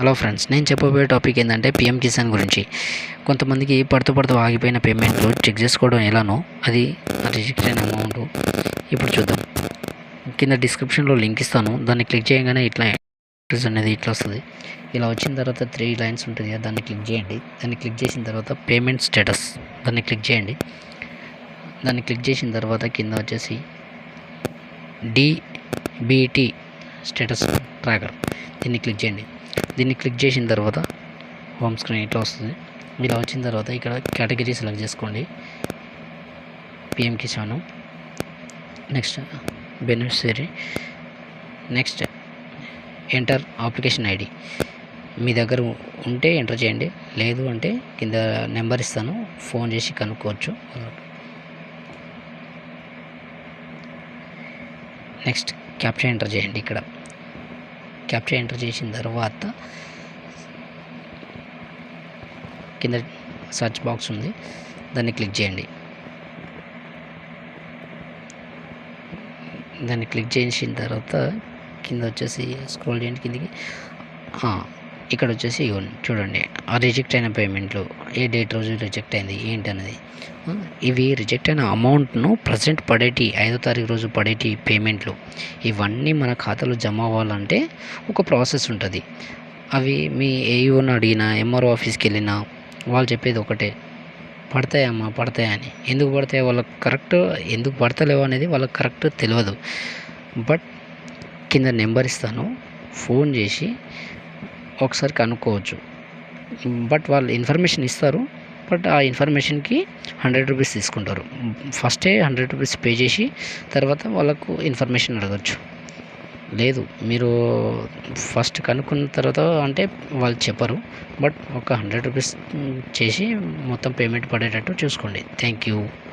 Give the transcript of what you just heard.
Hello friends, నేను చెప్పబోయే topic ఏంటంటే పిఎం కిసాన్ గురించి. కొంతమందికి పడుతూ ఆగిపోయిన పేమెంట్లు చెక్ చేసుకోవడం ఎలానో, అది రిజెక్ట్ అయిన అమౌంట్ ఇప్పుడు చూద్దాం. కింద డిస్క్రిప్షన్లో లింక్ ఇస్తాను, దాన్ని క్లిక్ చేయగానే ఇట్లా అనేది ఇట్లా వస్తుంది. ఇలా వచ్చిన తర్వాత 3 లైన్స్ ఉంటుంది కదా, దాన్ని క్లిక్ చేయండి. దాన్ని క్లిక్ చేసిన తర్వాత పేమెంట్ స్టేటస్ దాన్ని క్లిక్ చేయండి. దాన్ని క్లిక్ చేసిన తర్వాత కింద వచ్చేసి డిబిటీ స్టేటస్ ట్రాకర్ దీన్ని క్లిక్ చేయండి. దీన్ని క్లిక్ చేసిన తర్వాత హోమ్ స్క్రీన్ ఇట్లా వస్తుంది. ఇలా వచ్చిన తర్వాత ఇక్కడ కేటగిరీ సెలెక్ట్ చేసుకోండి, PM Kisan. Next beneficiary. Next enter application ID. మీ దగ్గర ఉంటే ఎంటర్ చేయండి, లేదు అంటే కింద నెంబర్ ఇస్తాను, ఫోన్ చేసి కనుక్కోవచ్చు. నెక్స్ట్ క్యాప్చా ఎంటర్ చేయండి. ఇక్కడ క్యాప్చా ఎంటర్ చేసిన తర్వాత కింద సర్చ్ బాక్స్ ఉంది, దాన్ని క్లిక్ చేయండి. దాన్ని క్లిక్ చేసిన తర్వాత కింద వచ్చేసి స్క్రోల్ చేయండి కిందికి. ఇక్కడ వచ్చేసి చూడండి, ఆ రిజెక్ట్ అయిన పేమెంట్లు ఏ డేట్ రోజు రిజెక్ట్ అయింది ఏంటి అనేది. ఇవి రిజెక్ట్ అయిన అమౌంట్ను ప్రజెంట్ పడేటి 5వ తారీఖు రోజు పడేటి పేమెంట్లు ఇవన్నీ మన ఖాతాలో జమ అవ్వాలంటే ఒక ప్రాసెస్ ఉంటుంది. అవి మీ ఏఈఓని అడిగినా, ఎంఆర్ఓ ఆఫీస్కి వెళ్ళినా వాళ్ళు చెప్పేది ఒకటే, పడతాయమ్మా పడతాయని. ఎందుకు పడతాయి వాళ్ళకి కరెక్ట్, ఎందుకు పడతలేవు అనేది వాళ్ళకి కరెక్ట్ తెలియదు. బట్ కింద నెంబర్ ఇస్తాను, ఫోన్ చేసి ఒకసారి కనుక్కోవచ్చు. బట్ వాళ్ళు ఇన్ఫర్మేషన్ ఇస్తారు, బట్ ఆ ఇన్ఫర్మేషన్కి 100 రూపీస్ తీసుకుంటారు. ఫస్టే 100 రూపీస్ పే చేసి తర్వాత వాళ్ళకు ఇన్ఫర్మేషన్ అడగచ్చు. లేదు, మీరు ఫస్ట్ కనుక్కున్న తర్వాత అంటే వాళ్ళు చెప్పరు, బట్ ఒక 100 రూపీస్ చేసి మొత్తం పేమెంట్ పడేటట్టు చూసుకోండి. Thank you.